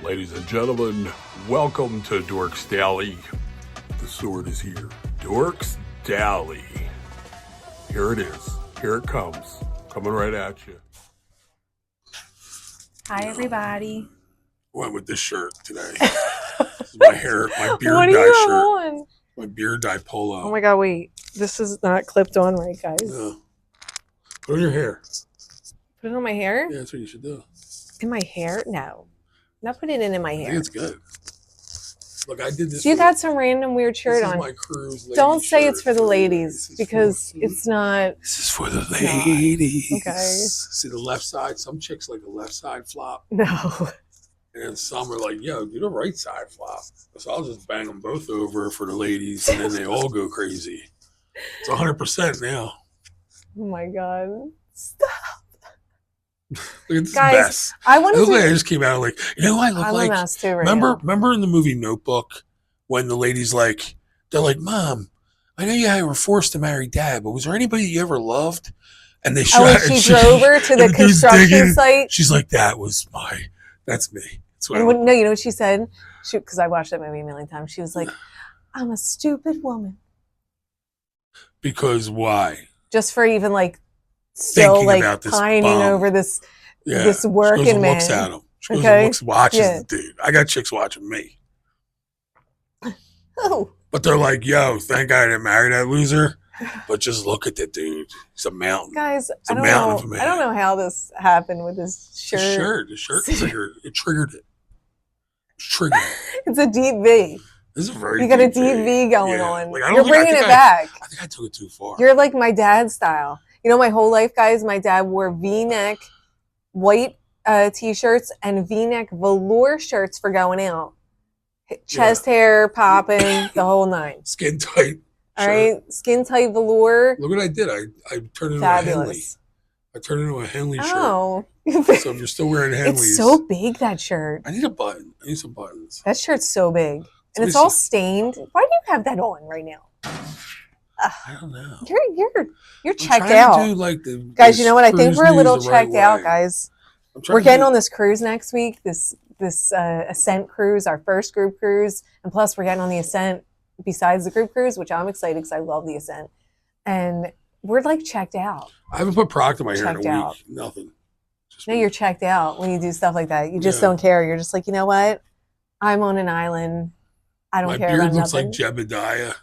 Ladies and gentlemen, welcome to Dorks Daily. The sword is here. Dorks Daily. Here it is. Here it comes. Coming right at you. Hi, everybody. Went with this shirt today. This is my hair, my beard What are dye you shirt. on? My beard dye polo. Oh my god, wait. This is not clipped on right, guys. Yeah. Put it on your hair. Put it on my hair? Yeah, that's what you should do. In my hair? No. Not put it in my I hair. think it's good. Look, I did this. So you got some random weird shirt this on. Is my cruise Don't say shirt. it's for the ladies because it's not. This is for the ladies. Okay. See the left side? Some chicks like a left side flop. No. And some are like, yo, do the right side flop. So I'll just bang them both over for the ladies, and then they all go crazy. It's 100% now. Oh my god. Stop. Look at this Guys, mess. I want to. Look like I just came out like, you know what I look like? I'm a mess too right Remember in the movie Notebook when the lady's like, they're like, Mom, I know you were forced to marry Dad, but was there anybody you ever loved? And they and she drove her to the construction site. She's like, that's me. That's what no, you know what she said? Because I watched that movie a million times. She was like, I'm a stupid woman. Because why? Just for even like still thinking like about this pining bum. over this Yeah. this working she goes and man. looks at him. She goes Okay. and watches the dude. I got chicks watching me. Oh. But they're like, yo, thank God I didn't marry that loser. But just look at the dude. He's a mountain. Guys, It's a mountain of a man. I don't know how this happened with this shirt. The shirt triggered it. Triggered it. Triggered it. It's a deep V. This is very You got a deep deep V going on. Like, You're bringing it back. I think I took it too far. You're like my dad style. You know, my whole life, guys, my dad wore V-neck white T-shirts and V-neck velour shirts for going out. Chest hair popping, the whole nine. Skin tight. All right, skin tight velour. Look what I did. I turned into Fabulous. a Henley. I turned into a Henley shirt. Oh. So if you're still wearing Henleys. It's so big, that shirt. I need a button. I need some buttons. That shirt's so big. And it's all stained. Why do you have that on right now? I don't know. You're checked out. To do like guys, you know what? I think we're a little checked out, guys. We're getting on this cruise next week, this Ascent cruise, our first group cruise. And plus, we're getting on the Ascent besides the group cruise, which I'm excited because I love the Ascent. And we're like checked out. I haven't put product in my hair in Checked a out. week. Nothing. No, you're checked out when you do stuff like that. You just don't care. You're just like, you know what? I'm on an island. I don't care about nothing. My beard looks like Jebediah.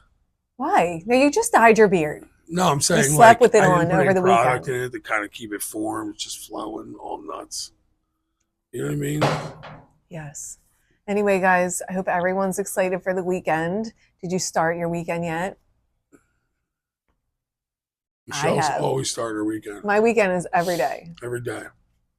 Why? No, you just dyed your beard. No, I'm saying you slept with it I on didn't put over the product weekend. in it to kind of keep it formed, just flowing all nuts. You know what I mean? Yes. Anyway, guys, I hope everyone's excited for the weekend. Did you start your weekend yet? Michelle's always started her weekend. My weekend is every day. Every day.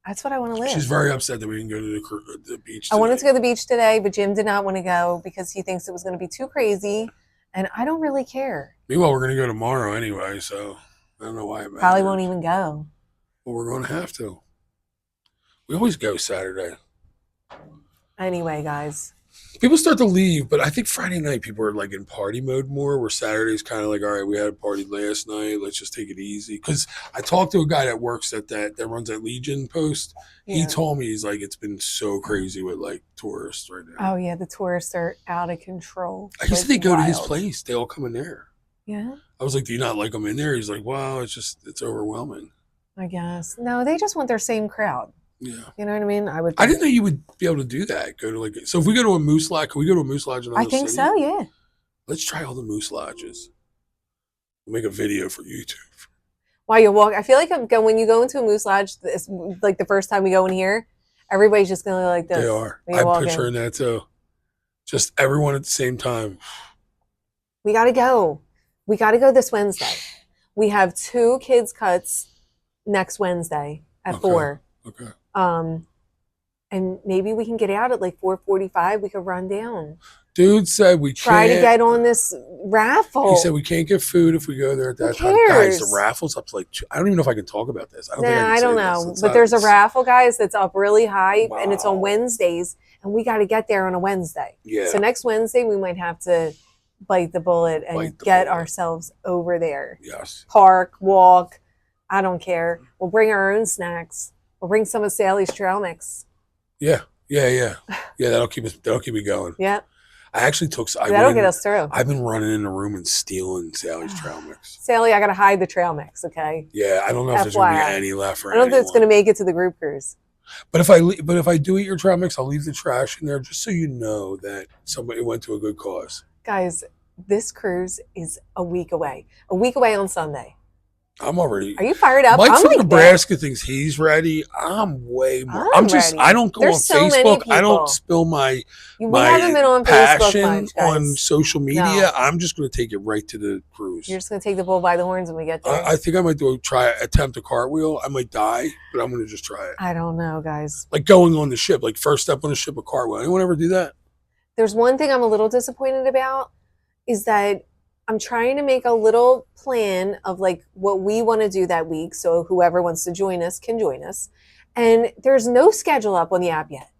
That's what I want to live. She's very upset that we didn't go to the beach today. I wanted to go to the beach today, but Jim did not want to go because he thinks it was going to be too crazy, and I don't really care. Meanwhile, we're going to go tomorrow anyway, so I don't know why. Probably won't even go. Well, we're going to have to. We always go Saturday. Anyway, guys. People start to leave, but I think Friday night people are like in party mode more, where Saturday's kind of like, all right, we had a party last night. Let's just take it easy. Because I talked to a guy that works that runs that Legion post. Yeah. He told me, he's like, it's been so crazy with like tourists right now. Oh, yeah. The tourists are out of control. I guess they go to his place. They all come in there. Yeah. I was like, do you not like them in there? He's like, wow, it's overwhelming. I guess. No, they just want their same crowd. Yeah. You know what I mean? I didn't know you would be able to do that. Go to like, so if we go to a moose lodge, can we go to a moose lodge in another city? So, yeah. Let's try all the moose lodges. We'll make a video for YouTube. While you walk, I feel like when you go into a moose lodge, it's like the first time we go in here, everybody's just going to like this. They are. I'm picturing that too. Just everyone at the same time. We got to go. We got to go this Wednesday. We have 2 kids' cuts next Wednesday at 4. Okay. And maybe we can get out at like 4:45. We could run down. Dude said we try to get on this raffle. He said we can't get food if we go there at that time. Guys, the raffle's up to like, I don't even know if I can talk about this. I don't know. But there's a raffle, guys, that's up really high, and it's on Wednesdays, and we got to get there on a Wednesday. Yeah. So next Wednesday we might have to bite the bullet and get ourselves over there. Yes. Park, walk. I don't care. We'll bring our own snacks. We'll bring some of Sally's trail mix. Yeah. Yeah. That'll keep me going. Yeah. I actually took. That'll get us through. I've been running in the room and stealing Sally's trail mix. Sally, I gotta hide the trail mix. Okay. Yeah, I don't know if there's gonna be any left for. I don't know if it's gonna make it to the group cruise. But if I do eat your trail mix, I'll leave the trash in there just so you know that somebody went to a good cause. Guys, this cruise is a week away. A week away on Sunday. I'm already. Are you fired up? Mike from Nebraska thinks he's ready. I'm way more. I'm just. Ready. I don't go There's on Facebook. I don't spill my haven't been on passion much, on social media. No. I'm just going to take it right to the cruise. You're just going to take the bull by the horns when we get there. I think I might attempt a cartwheel. I might die, but I'm going to just try it. I don't know, guys. Like going on the ship, like first step on the ship, a cartwheel. Anyone ever do that? There's one thing I'm a little disappointed about is that I'm trying to make a little plan of like what we want to do that week. So whoever wants to join us can join us. And there's no schedule up on the app yet.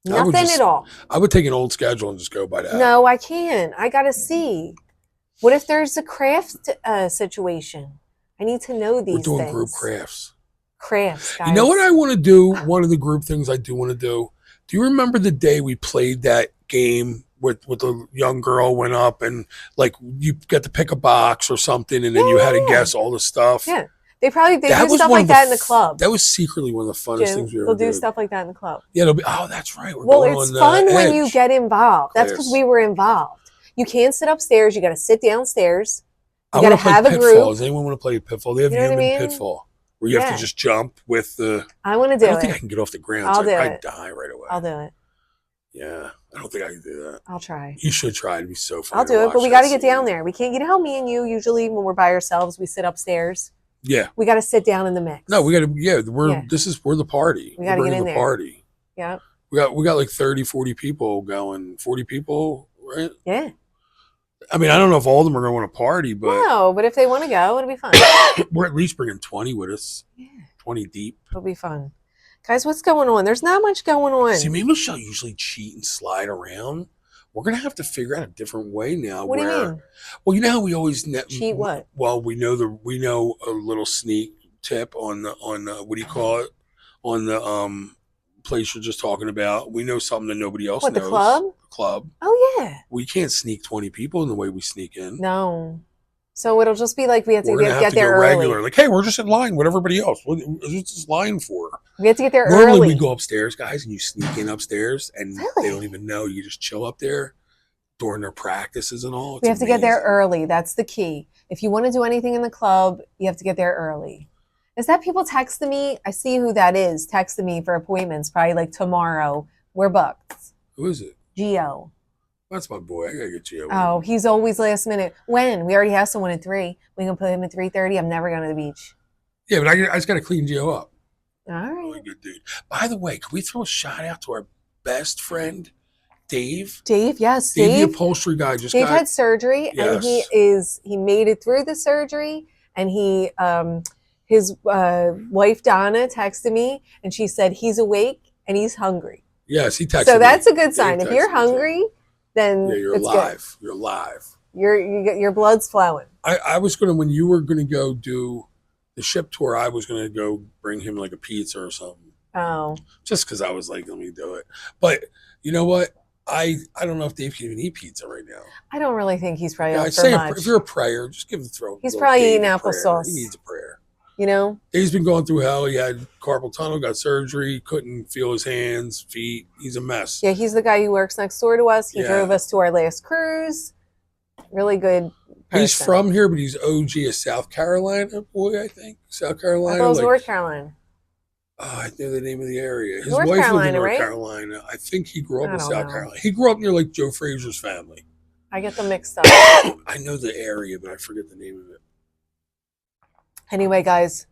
Nothing at all. I would take an old schedule and just go by that. No, I can't. I got to see. What if there's a craft situation? I need to know these things. We're doing group crafts. Crafts, guys. You know what I want to do? One of the group things I do want to do. Do you remember the day we played that game with the young girl went up and like you get to pick a box or something and then you had to guess all the stuff? Yeah. They do stuff like that in the club. That was secretly one of the funnest things we ever did. They'll do stuff like that in the club. Yeah, they'll be, that's right. It's fun when you get involved. That's because we were involved. You can't sit upstairs. You got to sit downstairs. You got to have a group. Does anyone want to play Pitfall? They have human Pitfall where you have to just jump with the... I want to do it. I don't think I can get off the ground. I'd die right away. I'll do it. Yeah, I don't think I can do that. I'll try. You should try. It'd be so fun. I'll do it, but we got to get down there. We can't. You know how me and you usually, when we're by ourselves, we sit upstairs. Yeah, we got to sit down in the mix. No, we got to. Yeah, we're the party. We got to get in there. Party. Yeah. We got like 30, 40 people going. 40 people, right? Yeah. I mean, I don't know if all of them are going to want to party, but but if they want to go, it'll be fun. We're at least bringing 20 with us. Yeah. 20 deep. It'll be fun. Guys, what's going on? There's not much going on. See, me and Michelle usually cheat and slide around. We're going to have to figure out a different way now. What do you mean? Well, you know how we always... cheat what? Well, we know a little sneak tip on what do you call it? On the place you're just talking about. We know something that nobody else knows. What, the club? The club. Oh, yeah. We can't sneak 20 people in the way we sneak in. No. So it'll just be like we have to get there early. Regular. Like, hey, we're just in line with everybody else. What's this line for? We have to get there early. Normally we go upstairs, guys, and you sneak in upstairs, and they don't even know. You just chill up there during their practices and all. We have to get there early. That's the key. If you want to do anything in the club, you have to get there early. Is that people texting me? I see who that is texting me for appointments, probably like tomorrow. We're booked. Who is it? Gio. That's my boy. I gotta get Gio. Oh, he's always last minute. When? We already have someone at 3. We can put him at 3:30. I'm never going to the beach. Yeah, but I just got to clean Gio up. All right. Really good dude. By the way, can we throw a shout out to our best friend, Dave? Dave, yes. Dave, the upholstery guy. Dave had surgery, and he made it through the surgery, and his wife Donna texted me, and she said he's awake and he's hungry. Yes, he texted me. So that's a good sign. If you're hungry, then you're alive. Good. You're alive. Your blood's flowing. I was gonna, when you were gonna go do the ship tour, I was gonna go bring him like a pizza or something. Oh. Just because I was like, let me do it. But you know what? I don't know if Dave can even eat pizza right now. I don't really think he's probably up for much. If you're a prayer, just give him the throat. He's probably eating applesauce. He needs a prayer. You know? He's been going through hell. He had carpal tunnel, got surgery, couldn't feel his hands, feet. He's a mess. Yeah, he's the guy who works next door to us. He drove us to our last cruise. Really good person. He's from here, but he's OG of South Carolina, boy, I think. South Carolina. I thought it was North Carolina. Oh, I know the name of the area. His North wife Carolina, lived in North right? Carolina. I think he grew up in South Carolina. He grew up near like Joe Frazier's family. I get them mixed up. I know the area, but I forget the name of it. Anyway, guys,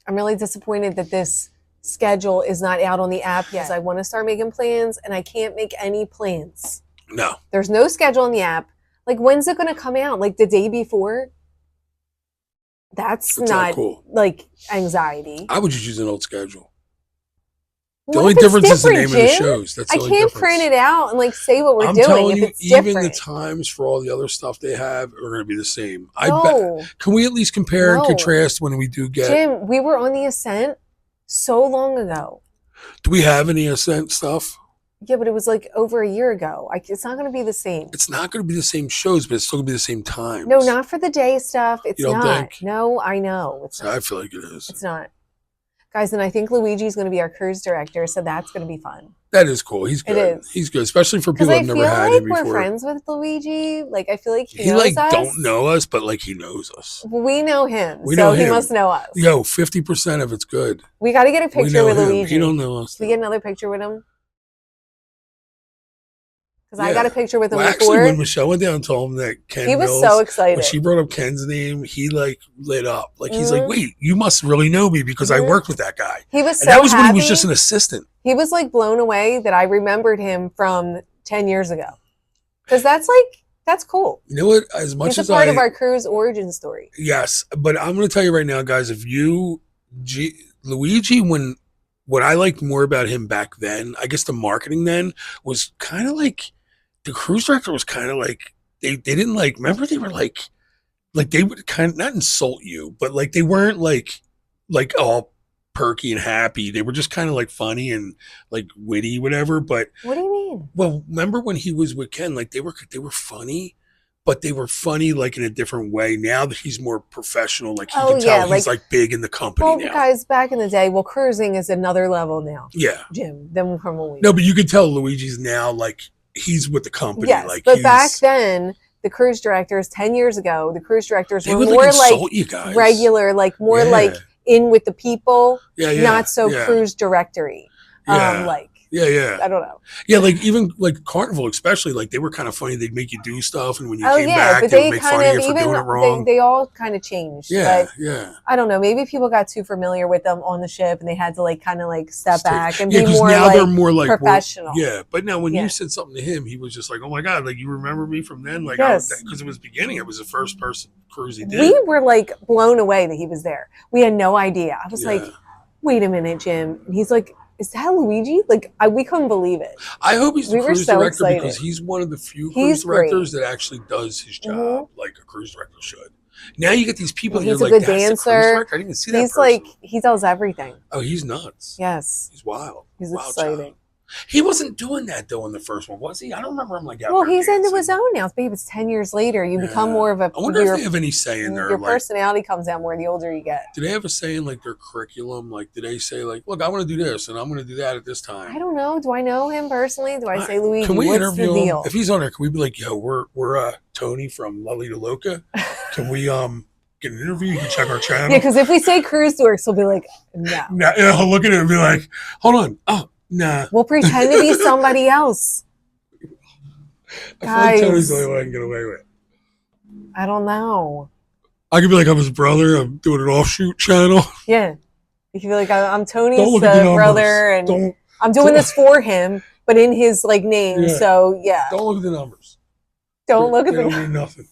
I'm really disappointed that this schedule is not out on the app yet. I want to start making plans, and I can't make any plans. No. There's no schedule on the app. Like, when's it going to come out? Like, the day before? That's not cool. Like, anxiety. I would just use an old schedule. The only difference is the name of the shows. That's the only difference. I can't print it out and like say what we're doing if it's different. Even the times for all the other stuff they have are going to be the same. Can we at least compare and contrast when we do get... Jim, we were on the Ascent so long ago. Do we have any Ascent stuff? Yeah, but it was like over a year ago. It's not going to be the same. It's not going to be the same shows, but it's still going to be the same times. No, not for the day stuff. It's you don't not. Think? No, I know. It's not. I feel like it is. It's not. Guys, and I think Luigi's going to be our cruise director, so that's going to be fun. That is cool. He's good. It is. He's good, especially for people who've never had him before. I feel like we're friends with Luigi. Like, I feel like he knows us. Don't know us, but like he knows us. We know him, so he must know us. Yo, 50% of it's good. We got to get a picture with Luigi. He don't know us. Can we get another picture with him? Because I got a picture with him before. Actually, when Michelle went down and told him that Ken he was so excited. When she brought up Ken's name, he like lit up. Like he's like, wait, you must really know me because I worked with that guy. He was that was when he was just an assistant. He was like blown away that I remembered him from 10 years ago. Because that's cool. You know what? As much as part of our cruise origin story. Yes, but I'm going to tell you right now, guys, if Luigi, what I liked more about him back then, I guess the marketing then was kind of like, the cruise director was kind of like, they didn't like, remember they were like they would kind of not insult you, but like they weren't like all perky and happy. They were just kind of like funny and like witty, whatever. But what do you mean? Well, remember when he was with Ken, like they were funny, but they were funny like in a different way. Now that he's more professional, like he can tell he's like big in the company now. Guys, back in the day, cruising is another level now. Yeah. Jim, than from when we No, but you can tell Luigi's now like he's with the company. Yes, like but back then, the cruise directors 10 years ago, the cruise directors were more like regular, like more like in with the people, not so cruise directory. I don't know. Yeah, like even like Carnival, especially, like they were kind of funny. They'd make you do stuff, and when you came back, they would make fun of you for doing it wrong. They all kind of changed. Yeah, but I don't know. Maybe people got too familiar with them on the ship, and they had to like kind of like step back and be more now like they're more like professional. But now when you said something to him, he was just like, "Oh my god, like you remember me from then?" Like, because it was beginning, it was the first person cruise he did. We were like blown away that he was there. We had no idea. I was like, "Wait a minute, Jim," and he's like, is that Luigi? Like, we couldn't believe it. I hope he's the cruise director because he's one of the few cruise directors that actually does his job like a cruise director should. Now you get these people that he's are a like, good dancer. I didn't even see that He's like, he does everything. Oh, he's nuts. Yes. He's wild. He's exciting. He wasn't doing that though in the first one, was he? I don't remember him like out. Well, he's into his own now. Babe, it's 10 years later. You become more of a. I wonder if they have any say in their. Your personality comes out more the older you get. Do they have a say in like their curriculum? Like, do they say like, look, I want to do this and I'm going to do that at this time? I don't know. Do I know him personally? Do I say Luigi? Can we what's interview the deal? him? If he's on there, can we be like, yo, we're Tony from La Lita Loca. Can we get an interview? You can check our channel. Yeah, because if we say cruise works, he'll be like, no. He'll look at it and be like, hold on. Oh. Nah. We'll pretend to be somebody else. I feel like Tony's the only one I can get away with. I don't know. I could be like, I'm his brother. I'm doing an offshoot channel. Yeah. You can be like, I'm Tony's brother, and I'm doing this for him, but in his like name. Yeah. So yeah. Don't look at the numbers. Don't look at the numbers. They don't mean nothing.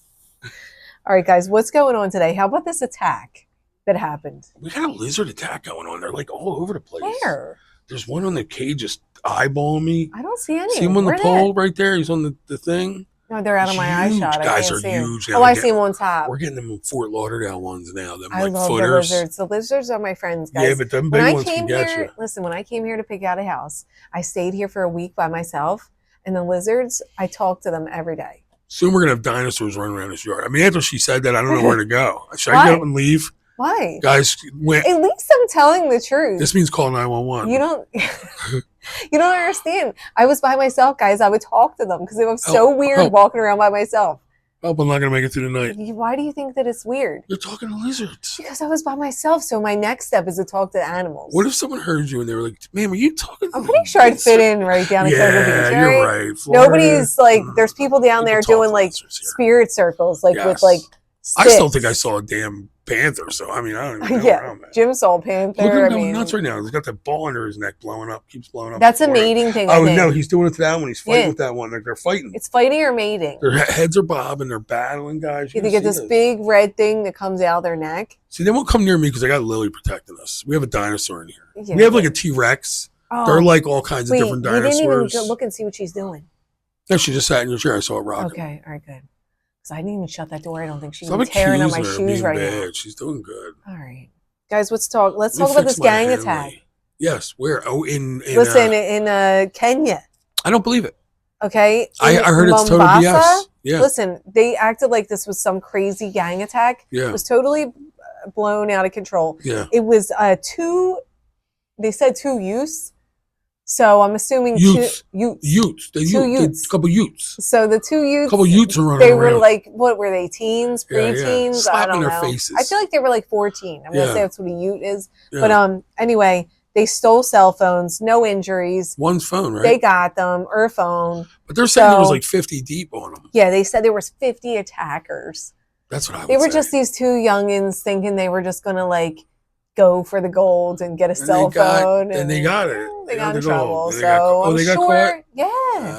All right, guys, what's going on today? How about this attack that happened? We got a lizard attack going on. They're like all over the place. Where? There's one on the cage just eyeballing me. I don't see any. See him on the pole right there? He's on the thing. No, they're out of my eye shot. Guys are huge. Oh, I see him on top. We're getting them in Fort Lauderdale ones now. Them I like love footers. The lizards. The lizards are my friends, guys. Yeah, but them big ones can get you. Listen, when I came here to pick out a house, I stayed here for a week by myself. And the lizards, I talk to them every day. Soon we're going to have dinosaurs running around this yard. I mean, after she said that, I don't know where to go. Should I get up and leave? Why? Guys, at least I'm telling the truth. This means call 911. You don't understand. I was by myself, guys. I would talk to them because it was so weird walking around by myself. Oh, I'm not going to make it through the night. Why do you think that it's weird? You're talking to lizards. Because I was by myself. So my next step is to talk to animals. What if someone heard you and they were like, man, were you talking to I'm pretty sure I'd fit in right down in Cocoa Beach. You're right. Nobody's like, there's people down there doing like spirit circles, like with like sticks. I still think I saw a damn panther, so I mean, I don't even know where I'm at. Jim saw a panther. Look at him going nuts right now. He's got that ball under his neck blowing up, keeps blowing up. That's a mating thing. Oh, no, he's doing it to that one. He's fighting with that one. Like, they're fighting. It's fighting or mating. Their heads are bobbing. They're battling, guys. You get this big red thing that comes out of their neck. See, they won't come near me because I got Lily protecting us. We have a dinosaur in here. Yeah, we have like a T-Rex. They're like all kinds of different dinosaurs. You didn't even look and see what she's doing. No, she just sat in your chair. I saw it rocking. Okay, all right, good. I didn't even shut that door. I don't think she's tearing on my shoes right now. She's doing good. All right, guys, let's talk. Let's talk about this gang attack. Yes, where? Oh, in Kenya. I don't believe it. Okay, I heard it's total BS. Yeah. Listen, they acted like this was some crazy gang attack. Yeah. It was totally blown out of control. Yeah. It was they said 2 youths. So I'm assuming youths. Two youths. A couple youths. So the 2 youths. A couple youths are running They around. were like, what were they, teens, preteens? Yeah. I don't know. Their faces. I feel like they were like 14. I'm going to say that's what a youth is. Yeah. But anyway, they stole cell phones, no injuries. One's phone, right? They got them, or a phone. But they're saying there was like 50 deep on them. Yeah, they said there was 50 attackers. That's what I would They were say. just these 2 youngins thinking they were just going to like go for the gold and get a cell phone. And they got it. They got in trouble. They got caught? Yeah.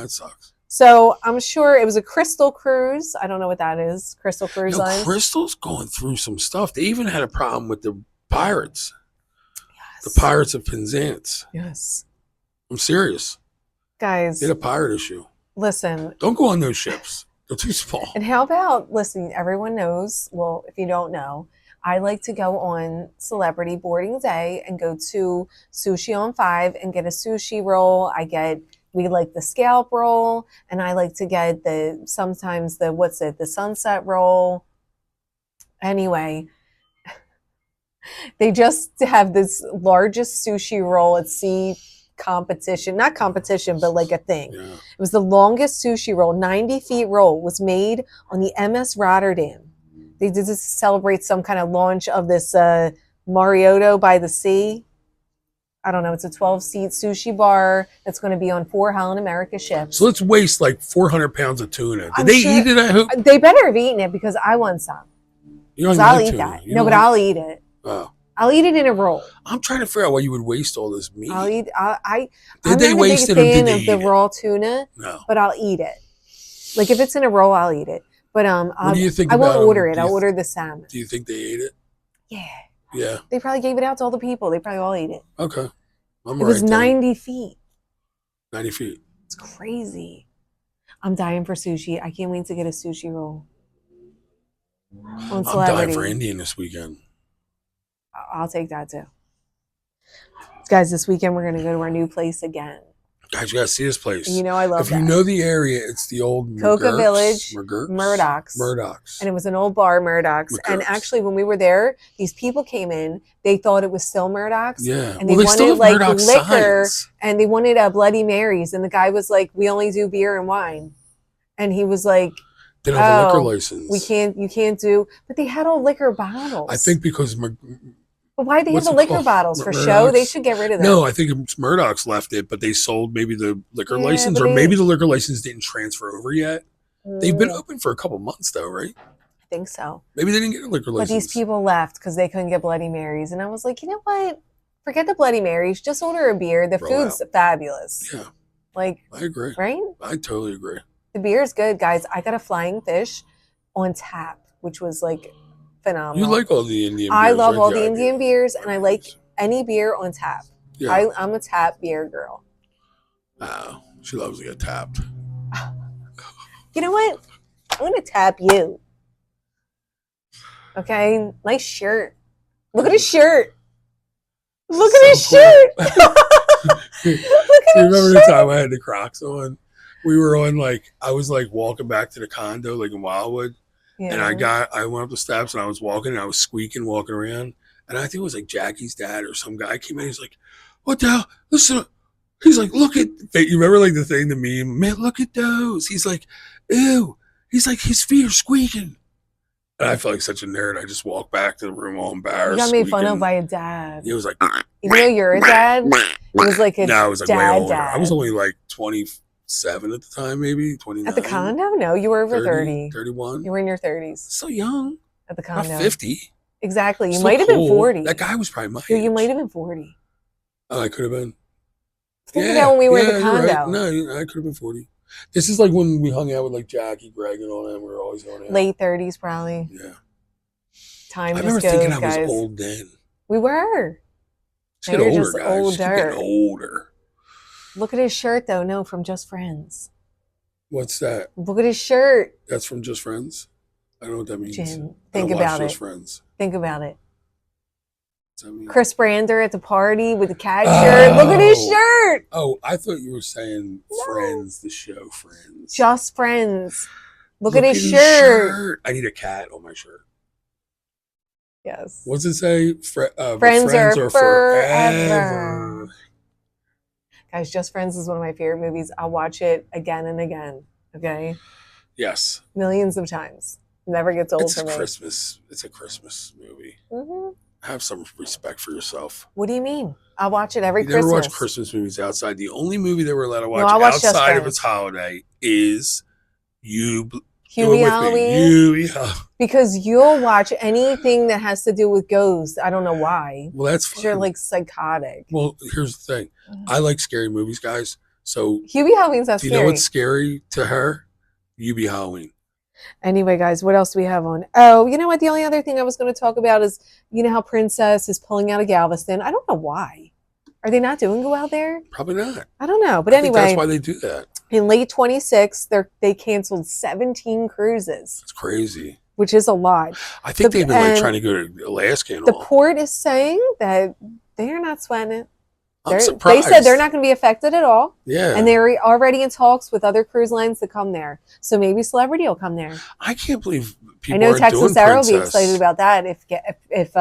That sucks. So I'm sure it was a Crystal Cruise. I don't know what that is. Crystal Cruise Line. Crystal's going through some stuff. They even had a problem with the pirates. Yes. The Pirates of Penzance. Yes. I'm serious. Guys. They had a pirate issue. Listen. Don't go on those ships. They're too small. And how about, listen, everyone knows, well, if you don't know, I like to go on Celebrity Boarding Day and go to Sushi on 5 and get a sushi roll. We like the scalp roll, and I like to get sometimes the sunset roll. Anyway, they just have this largest sushi roll at sea competition, not competition, but like a thing. Yeah. It was the longest sushi roll, 90 feet roll, was made on the MS Rotterdam. They did this to celebrate some kind of launch of this Mariotto by the Sea. I don't know. It's a 12-seat sushi bar that's going to be on 4 Holland America ships. So let's waste like 400 pounds of tuna. Did they eat it? I hope they better have eaten it because I want some. You don't I'll like eat tuna. that. No, but I'll eat it. Oh. I'll eat it in a roll. I'm trying to figure out why you would waste all this meat. I'll eat. I'm did they not waste a it big or fan did they of the eat raw tuna. No. But I'll eat it. Like if it's in a roll, I'll eat it. But what do you think I about won't order it. I'll order the salmon. Do you think they ate it? Yeah. Yeah. They probably gave it out to all the people. They probably all ate it. Okay. It was 90 feet. 90 feet. It's crazy. I'm dying for sushi. I can't wait to get a sushi roll. I'm dying for Indian this weekend. I'll take that too. Guys, this weekend we're going to go to our new place again. Guys, you got to see this place. You know I love If you know the area, it's the old Coca Village, Murdoch's. And it was an old bar, Murdoch's. And actually, when we were there, these people came in. They thought it was still Murdoch's. Yeah. And they wanted like liquor. And they wanted Bloody Marys. And the guy was like, we only do beer and wine. And he was like, they don't have a liquor license. You can't do. But they had all liquor bottles. I think because... But why do they have the liquor bottles? For show? They should get rid of them. No, I think Murdoch's left it, but they sold maybe the liquor license, or maybe the liquor license didn't transfer over yet. They've been open for a couple months, though, right? I think so. Maybe they didn't get a liquor license. But these people left because they couldn't get Bloody Marys. And I was like, you know what? Forget the Bloody Marys. Just order a beer. The food's fabulous. Yeah. Like, I agree. Right? I totally agree. The beer is good, guys. I got a flying fish on tap, which was like... phenomenal. You like all the Indian beers. I love all the Indian beers, and I like any beer on tap. Yeah. I'm a tap beer girl. Oh, she loves to get tapped. You know what? I'm going to tap you. Okay? Nice shirt. Look at his shirt. Look at his shirt. Look at his shirt. Remember the time I had the Crocs on? We were on I was walking back to the condo in Wildwood. Yeah. And I went up the steps and I was walking and I was squeaking, walking around. And I think it was Jackie's dad or some guy came in. He's like, what the hell? Listen. He's like, look at, you remember the thing, the meme? Man, look at those. He's like, ew. He's like, his feet are squeaking. And I felt like such a nerd. I just walked back to the room all embarrassed. You got made fun of by a dad. He was like, even though you're a dad, it was like a no, it was way older. Dad. I was only 27 at the time, maybe 29. At the condo? No, you were over 30. 31. You were in your 30s. So young. At the condo. Not 50. Exactly. You might have been 40. That guy was probably my age. You might have been 40. Oh, I could have been. Think about when we were at the condo. Right. No, I could have been 40. This is like when we hung out with Jackie, Greg, and all them. We were always going out. Late 30s, probably. Yeah. Time I just remember goes, thinking guys. I was old then. We were. She's getting older, guys. Older. She's getting older. Look at his shirt, though. No, from Just Friends. What's that? Look at his shirt. That's from Just Friends? I don't know what that means. Jim, think about it. Just Friends. Think about it. Chris Brander at the party with the cat shirt. Look at his shirt. Oh, I thought you were saying Friends, the show Friends. Just Friends. Look at his shirt. I need a cat on my shirt. Yes. What's it say? Friends are forever. Guys, Just Friends is one of my favorite movies. I'll watch it again and again. Okay? Yes. Millions of times. Never gets old for me. It's a Christmas movie. Mm-hmm. Have some respect for yourself. What do you mean? I watch it every Christmas. You never watch Christmas movies outside. The only movie they were allowed to watch outside of its holiday is Hubie Halloween. Because you'll watch anything that has to do with ghosts. I don't know why. Well, that's fine. You're like psychotic. Well, here's the thing. I like scary movies, guys. So Hubie Halloween's not scary. Do you know what's scary to her? Hubie Halloween. Anyway, guys, what else do we have on? Oh, you know what? The only other thing I was going to talk about is, you know how Princess is pulling out of Galveston? I don't know why. Are they not doing go out there? Probably not. I don't know. But anyway. That's why they do that. In late 26, they canceled 17 cruises. It's crazy. Which is a lot. I think they've been trying to go to Alaska and all. The port is saying that they are not sweating it. I'm surprised. They said they're not going to be affected at all. Yeah. And they're already in talks with other cruise lines to come there. So maybe Celebrity will come there. I can't believe people I know aren't doing Texas Sarah will be Princess. excited about that if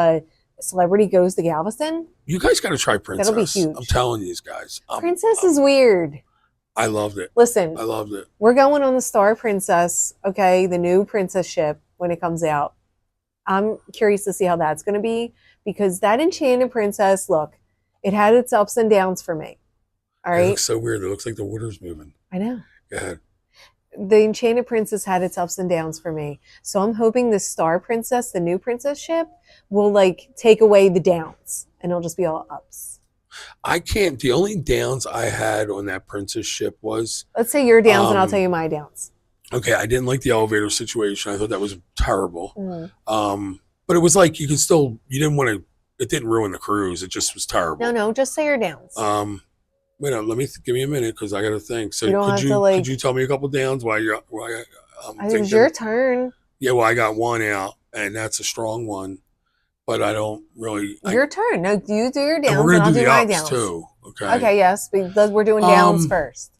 Celebrity goes to Galveston. You guys got to try Princess. That'll be huge. I'm telling you guys. Princess is weird. I loved it. Listen. I loved it. We're going on the Star Princess, okay, the new Princess ship when it comes out. I'm curious to see how that's going to be because that Enchanted Princess, look, it had its ups and downs for me. All right. It looks so weird. It looks like the water's moving. I know. Go ahead. The Enchanted Princess had its ups and downs for me. So I'm hoping the Star Princess, the new princess ship, will like take away the downs and it'll just be all ups. I can't. The only downs I had on that princess ship was. Let's say your downs and I'll tell you my downs. Okay. I didn't like the elevator situation. I thought that was terrible. But it was like you didn't want to. It didn't ruin the cruise. It just was terrible. No, just say your downs. Wait, give me a minute because I got to think. So could you tell me a couple downs while it was your turn. Yeah, well, I got one out, and that's a strong one, but I don't really. Your turn. No, you do your downs, and I'll do my downs too. Okay. Okay. Yes, because we're doing downs first.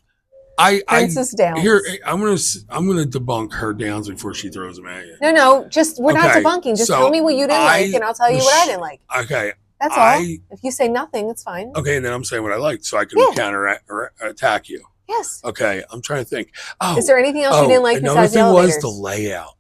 Princess downs. Here, I'm gonna debunk her downs before she throws them at you. No, we're not debunking. Just tell me what you didn't like, and I'll tell you what I didn't like. Okay. That's all. If you say nothing, it's fine. Okay, and then I'm saying what I liked, so I can counter or attack you. Yes. Okay, I'm trying to think. Is there anything else you didn't like besides the elevators? Another thing was the layout.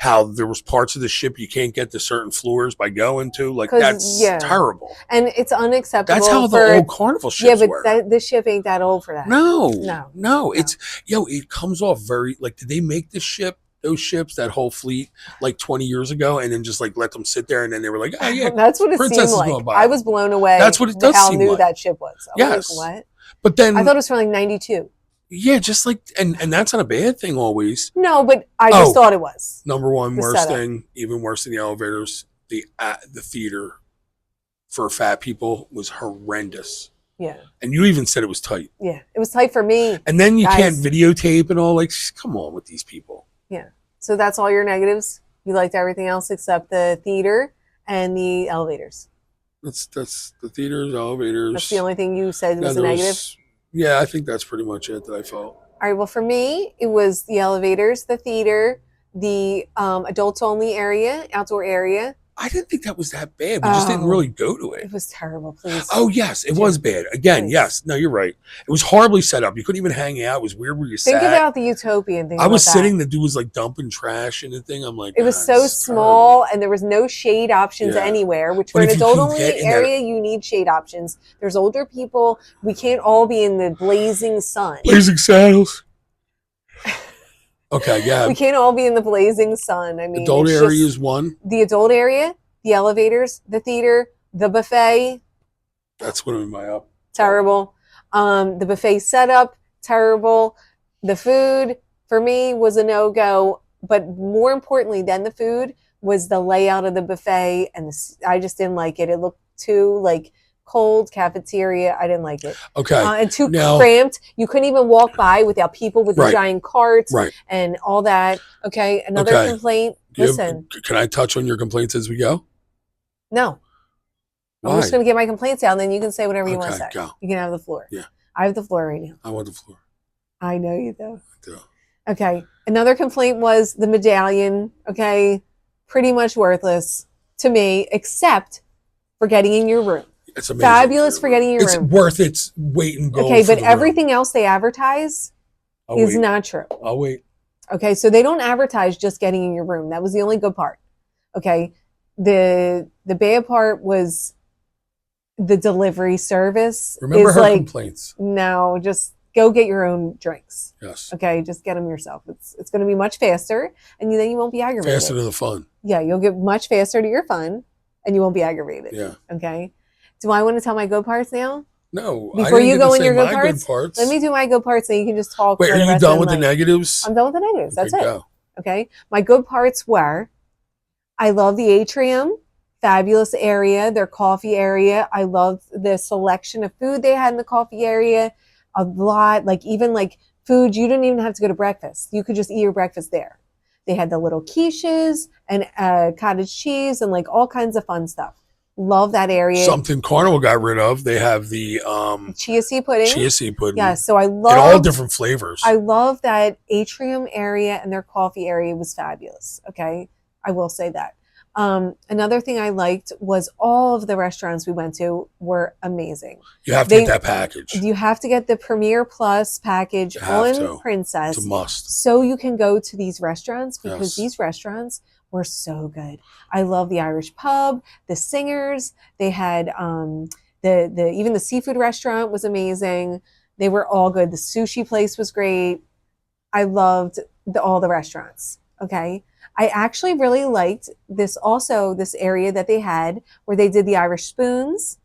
How there was parts of the ship you can't get to certain floors by going to. Like, that's terrible. And it's unacceptable. That's how the old Carnival ships were. Yeah, but this ship ain't that old for that. No. It's, it comes off very, like, did they make those ships, that whole fleet, like 20 years ago, and then just like let them sit there, and then they were like, oh yeah, that's what it seemed like. I was blown away. That's what it does how seem new like. that ship was. Yes. Like, what? But then I thought it was from like 92. Yeah, just like, and that's not a bad thing always. No, but I just thought it was. Number one, worst thing, even worse than the elevators, the theater for fat people was horrendous. Yeah. And you even said it was tight. Yeah, it was tight for me. And then you can't videotape and all, like, come on with these people. Yeah. So that's all your negatives? You liked everything else except the theater and the elevators? That's the theaters, elevators. That's the only thing you said was a negative? Yeah, I think that's pretty much it that I felt. All right. Well, for me, it was the elevators, the theater, the adults only area, outdoor area. I didn't think that was that bad. We just didn't really go to it. It was terrible, please. Oh, yes. It was bad. Again, yes. No, you're right. It was horribly set up. You couldn't even hang out. It was weird where you sat. Think about the utopian thing. I was sitting, the dude was like dumping trash in the thing. I'm like, it was so small and there was no shade options anywhere, which for an adult-only area, you need shade options. There's older people. We can't all be in the blazing sun. Blazing saddles. Okay, yeah. We can't all be in the blazing sun. I mean, adult area is one. The adult area, the elevators, the theater, the buffet. That's going to be my up. Terrible. The buffet setup, terrible. The food, for me, was a no-go. But more importantly than the food was the layout of the buffet. And I just didn't like it. It looked too, like, cold cafeteria. I didn't like it. Okay. And too cramped. You couldn't even walk by without people with the giant carts and all that. Okay. Another complaint. Listen. Can I touch on your complaints as we go? No. Why? I'm just going to get my complaints out, and then you can say whatever you want to Okay, say. go. You can have the floor. Yeah. I have the floor right now. I want the floor. I know you do. I do. Okay. Another complaint was the medallion. Okay. Pretty much worthless to me, except for getting in your room. It's amazing. Fabulous for getting in your room. It's worth its weight in gold. Okay, but everything else they advertise is not true. I'll wait. Okay, so they don't advertise just getting in your room. That was the only good part. Okay. The bad part was the delivery service. Remember her complaints. No, just go get your own drinks. Yes. Okay, just get them yourself. It's going to be much faster, and then you won't be aggravated. Faster to the fun. Yeah, you'll get much faster to your fun, and you won't be aggravated. Yeah. Okay. Do I want to tell my good parts now? No. Before you go in your good parts, let me do my good parts, and you can just talk. Wait, are you done with the negatives? I'm done with the negatives. That's it. Go. Okay. My good parts were, I love the atrium. Fabulous area, their coffee area. I loved the selection of food they had in the coffee area. A lot, like even like food, you didn't even have to go to breakfast. You could just eat your breakfast there. They had the little quiches and cottage cheese and like all kinds of fun stuff. Love that area. Something Carnival got rid of. They have the chia seed pudding. Chia seed pudding. Yeah, so I love in all different flavors. I love that atrium area, and their coffee area was fabulous. Okay, I will say that. Another thing I liked was all of the restaurants we went to were amazing. You have to get that package. You have to get the Premier Plus package on Princess. It's a must. So you can go to these restaurants, because these restaurants were so good. I love the Irish pub, the singers. They had even the seafood restaurant was amazing. They were all good. The sushi place was great. I loved all the restaurants. Okay. I actually really liked this area that they had where they did the Irish spoons.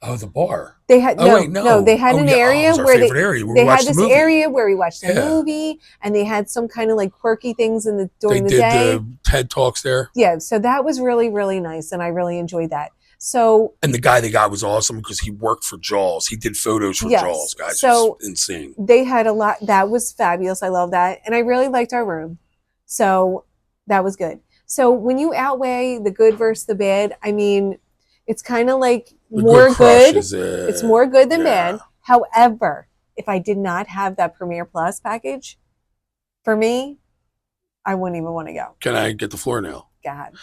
Oh, the bar. They had they had an area where they had this area where we watched the movie, and they had some kind of like quirky things during the day. They did the TED Talks there. Yeah, so that was really, really nice, and I really enjoyed that. So, and the guy they got was awesome because he worked for Jaws. He did photos for Jaws, guys. So insane. They had a lot. That was fabulous. I love that, and I really liked our room. So that was good. So when you outweigh the good versus the bad, I mean, it's kind of like more good. It's more good than bad. However, if I did not have that Premier Plus package, for me, I wouldn't even want to go. Can I get the floor now? Go ahead.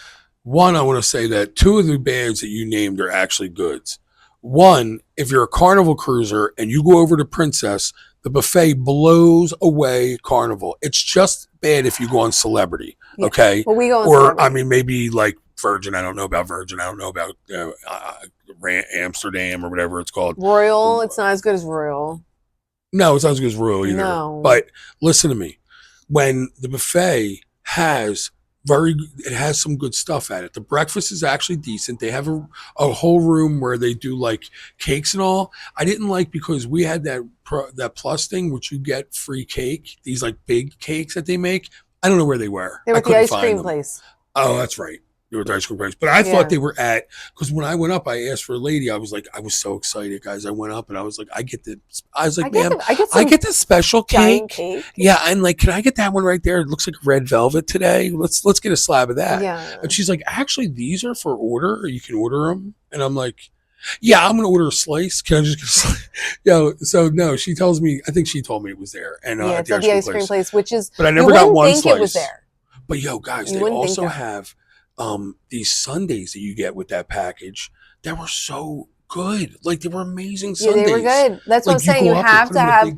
One, I want to say that two of the bads that you named are actually goods. One, if you're a Carnival cruiser and you go over to Princess, the buffet blows away Carnival. It's just bad if you go on Celebrity, okay? Well, we go on Celebrity. I mean, maybe like Virgin. I don't know about Virgin. I don't know about Rant, Amsterdam or whatever it's called. Royal. It's not as good as Royal. No, it's not as good as Royal either. No. But listen to me. When the buffet has it has some good stuff at it. The breakfast is actually decent. They have a whole room where they do like cakes and all. I didn't like because we had that plus thing, which you get free cake. These like big cakes that they make. I don't know where they were. They were at the ice cream place. Oh, that's right. They were at the ice cream place. But I thought they were because when I went up, I asked for a lady. I was so excited, guys. I went up and I was like, I get the special cake. Yeah. And like, can I get that one right there? It looks like red velvet today. Let's get a slab of that. Yeah. And she's like, actually, these are for order, or you can order them. And I'm like, yeah, I'm going to order a slice. Can I just get a slice? So no, she tells me, I think she told me it was there. And it's at the ice cream place, but I never got one slice. It was there. But guys, they also have these sundaes that you get with that package that were so good. Like, they were amazing sundaes. Yeah, they were good. That's what I'm saying. You have to have.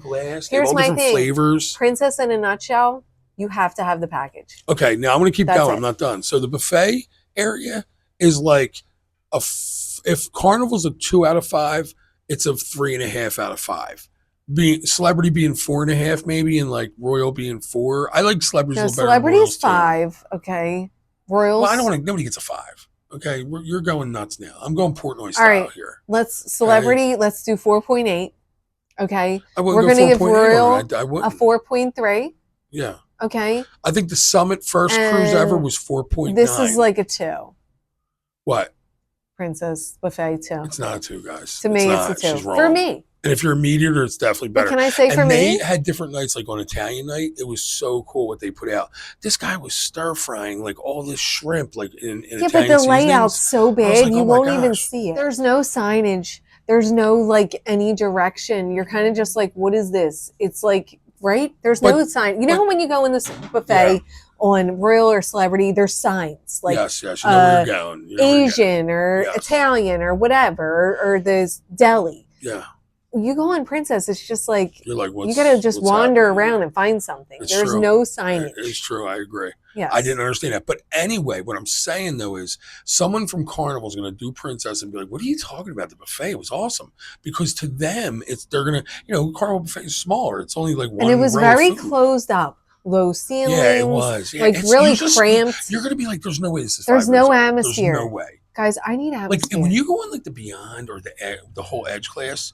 Here's my thing. Flavors. Princess in a nutshell. You have to have the package. Okay, now I'm going to keep going. I'm not done. So the buffet area is like if Carnival's a 2 out of 5, it's a 3.5 out of 5. Celebrity being 4.5 maybe, and like Royal being 4. I like Celebrity's a little better. Celebrity is 5. Okay. Royals. Well, I don't want to. Nobody gets a 5. Okay, you're going nuts now. I'm going Portnoy style here. Let's do 4.8. Okay, we're going to give Royal a 4.3. Yeah. Okay. I think the Summit first cruise ever was 4.9. This is like a 2. What? Princess Buffet 2. It's not a 2, guys. To me, it's a 2. For me. And if you're a meat eater, it's definitely better. But can I say for me? They had different nights, like on Italian night. It was so cool what they put out. This guy was stir frying like all this shrimp, like in Italian but the seasonings. layout's so big, like, you won't even see it. There's no signage. There's no like any direction. You're kind of just like, what is this? It's like, right? There's no sign. You know when you go in this buffet on Royal or Celebrity, there's signs like yes, you know where you're going. You know Asian or Italian or whatever, or there's deli. Yeah. You go on Princess, it's just like, you're like, you gotta just wander around and find something. There's no signage. It's true. I agree. Yes. I didn't understand that. But anyway, what I'm saying though is someone from Carnival is going to do Princess and be like, what are you talking about? The buffet, it was awesome. Because to them, they're going to, Carnival buffet is smaller. It's only like one. And it was very closed up. Low ceilings. Yeah, it was. Yeah, like really cramped. You're going to be like, there's no way this is There's no atmosphere. There's no way. Guys, I need atmosphere. Like when you go on like the Beyond or the whole Edge class,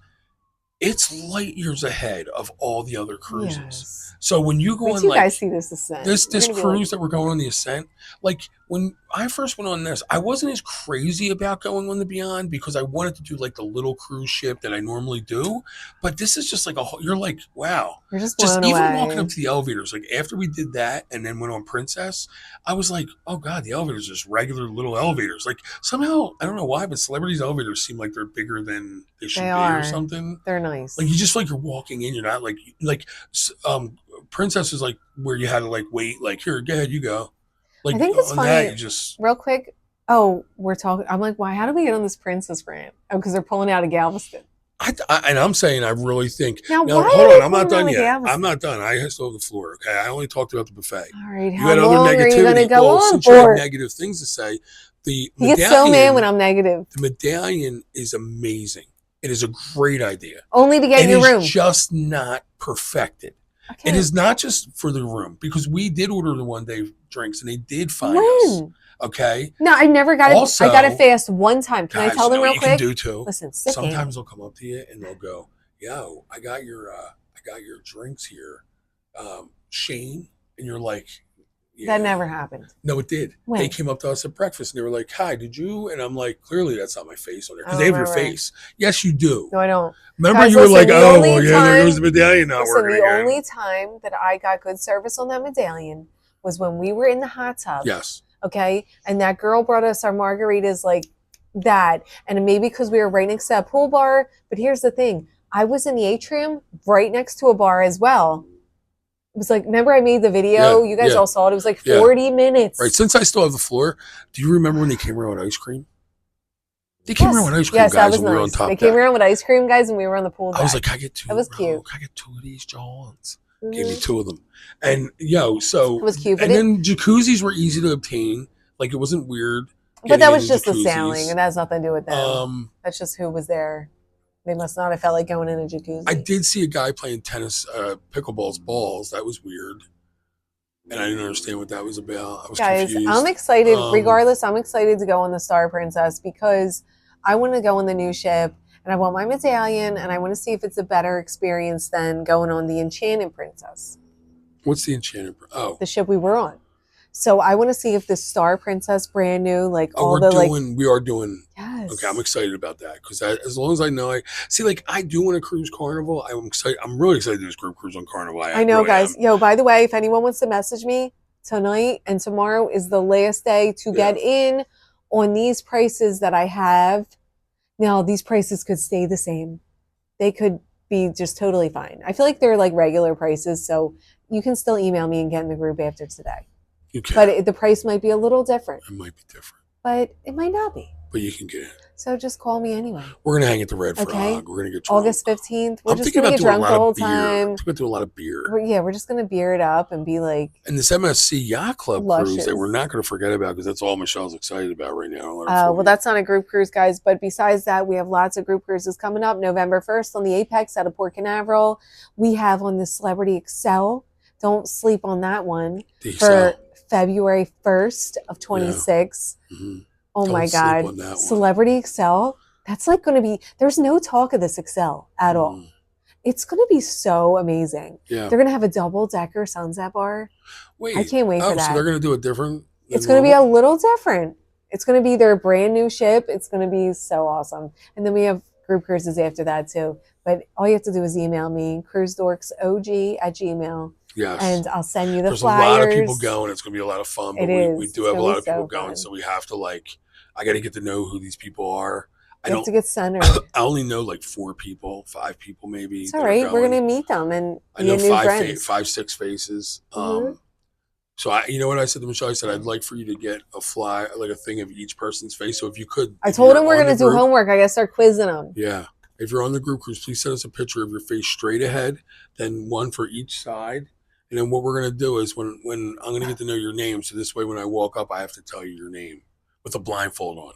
it's light years ahead of all the other cruises. Yes. So when you go on, you guys see this Ascent, this cruise that we're going on, the Ascent, like when I first went on this, I wasn't as crazy about going on the Beyond because I wanted to do like the little cruise ship that I normally do. But this is just like you're like, wow. You're just blown even away. Walking up to the elevators, like after we did that and then went on Princess, I was like, oh God, the elevators are just regular little elevators. Like somehow, I don't know why, but celebrities' elevators seem like they're bigger than they should be or something. They're nice. Like you just feel like you're walking in, you're not like Princess is like where you had to like wait, like here, go ahead, you go. Like I think it's funny. Just real quick. Oh, we're talking. I'm like, why? How do we get on this Princess rant? Oh, because they're pulling out of Galveston. And I'm saying, I really think. Now hold on, I'm not done yet. Galveston? I'm not done. I still have the floor. Okay, I only talked about the buffet. All right, how long are you going to go on since for? You have negative things to say. He gets so mad when I'm negative. The medallion is amazing. It is a great idea. Only to get your room. It is just not perfected. Okay. It is not just for the room because we did order the one day drinks and they did find us. Okay. No, I never got it. I got it fast one time. Can I tell them real quick? You can do too. Listen, sometimes they'll come up to you and they'll go, "Yo, I got your drinks here, Shane," and you're like, yeah. That never happened. No, it did. When? They came up to us at breakfast and they were like, "Hi, did you?" And I'm like, "Clearly, that's not my face on there because they have your face." Yes, you do. No, I don't. Remember, you were like, "Oh, well, yeah, there goes the medallion not working again." The only time that I got good service on that medallion was when we were in the hot tub. Yes. Okay, and that girl brought us our margaritas like that, and maybe because we were right next to a pool bar. But here's the thing: I was in the atrium right next to a bar as well. It was like, remember I made the video? You guys all saw it. It was like 40 minutes. Right. Since I still have the floor, do you remember when they came around with ice cream? They came around with ice cream, guys, that was when we were on top. They came around with ice cream, guys, and we were on the pool deck. I was like, I get two. That was cute. I get two of these Johns. Gave me two of them. And, so. It was cute. And then jacuzzis were easy to obtain. Like, it wasn't weird. But that was just the sailing, and that has nothing to do with them. That's just who was there. They must not have felt like going in a jacuzzi. I did see a guy playing tennis, pickleball's balls. That was weird. And I didn't understand what that was about. I was confused. I'm excited. Regardless, I'm excited to go on the Star Princess because I want to go on the new ship and I want my medallion and I want to see if it's a better experience than going on the Enchanted Princess. What's the Enchanted? Oh. The ship we were on. So I want to see if the Star Princess brand new, like we are doing. Yes. Okay, I'm excited about that because as long as I know, I do want to cruise Carnival. I'm excited. I'm really excited to do this group cruise on Carnival. I know, really guys. Yo, by the way, if anyone wants to message me, tonight and tomorrow is the last day to get in on these prices that I have. Now, these prices could stay the same. They could be just totally fine. I feel like they're like regular prices, so you can still email me and get in the group after today. You can. But the price might be a little different. It might be different. But it might not be. But you can get in. So just call me anyway. We're going to hang at the Red Frog. We're going to get drunk. August 15th. We're just going to get drunk the whole time. We're going to do a lot of beer. We're just going to beer it up and be like. And this MSC Yacht Club cruise that we're not going to forget about because that's all Michelle's excited about right now. Well, that's not a group cruise, guys. But besides that, we have lots of group cruises coming up. November 1st on the Apex out of Port Canaveral. We have on the Celebrity Excel. Don't sleep on that one. For February 1st of 26. Yeah. Mm-hmm. Oh my God. Celebrity Excel. That's like going to be, there's no talk of this Excel at all. It's going to be so amazing. Yeah. They're going to have a double-decker sunset bar. Wait. I can't wait for that. So they're going to do it different? It's going to be a little different. It's going to be their brand new ship. It's going to be so awesome. And then we have group cruises after that too. But all you have to do is email me, cruisedorksog@gmail.com. Yes. And I'll send you the Flyers. There's a lot of people going. It's going to be a lot of fun. But we do have a lot of people going. So we have to I got to get to know who these people are. You have to get centered. I only know 4 people, 5 people maybe. It's all right. We're going to meet them. And I know 5, 6 faces. Mm-hmm. So you know what I said to Michelle? I said, I'd like for you to get a a thing of each person's face. So if you could. I told him we're going to do homework. I got to start quizzing them. Yeah. If you're on the group cruise, please send us a picture of your face straight ahead, then one for each side. And then what we're going to do is when I'm going to get to know your name. So this way, when I walk up, I have to tell you your name with a blindfold on.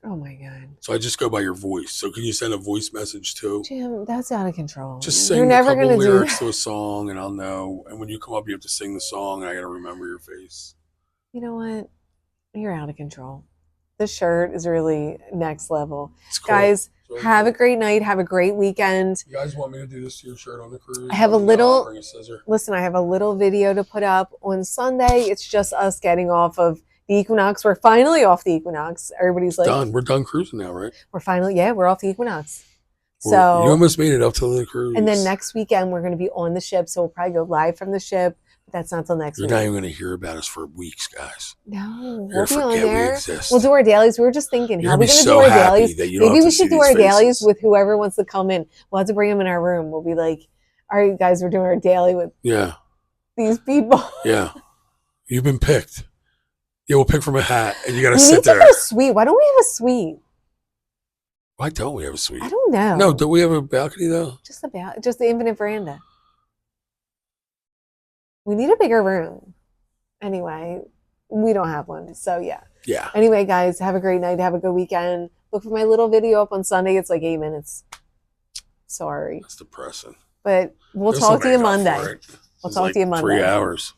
Oh my God. So I just go by your voice. So can you send a voice message too? Jim, that's out of control. Just sing a couple lyrics to a song and I'll know. And when you come up, you have to sing the song and I got to remember your face. You know what? You're out of control. This shirt is really next level. Cool. Guys, really have a great night. Have a great weekend. You guys want me to do this to your shirt on the cruise? I have I have a little video to put up on Sunday. It's just us getting off of the Equinox. We're finally off the Equinox. Everybody's done. We're done cruising now, right? We're off the Equinox. So you almost made it up to the cruise. And then next weekend we're going to be on the ship. So we'll probably go live from the ship. But that's not till next week. You're not even going to hear about us for weeks, guys. No, we'll be on there. We'll do our dailies. We were just thinking, how are we going to do our dailies? Maybe we should do our dailies with whoever wants to come in. We'll have to bring them in our room. We'll be like, all right, guys, we're doing our daily with these people. Yeah. You've been picked. Yeah, we'll pick from a hat, and you got to sit there. We need to have a suite. Why don't we have a suite? Why don't we have a suite? I don't know. No, don't we have a balcony though? Just the infinite veranda. We need a bigger room. Anyway, we don't have one, so yeah. Yeah. Anyway, guys, have a great night. Have a good weekend. Look for my little video up on Sunday. It's 8 minutes. Sorry. That's depressing. But we'll talk to you Monday. We'll talk to you Monday. 3 hours.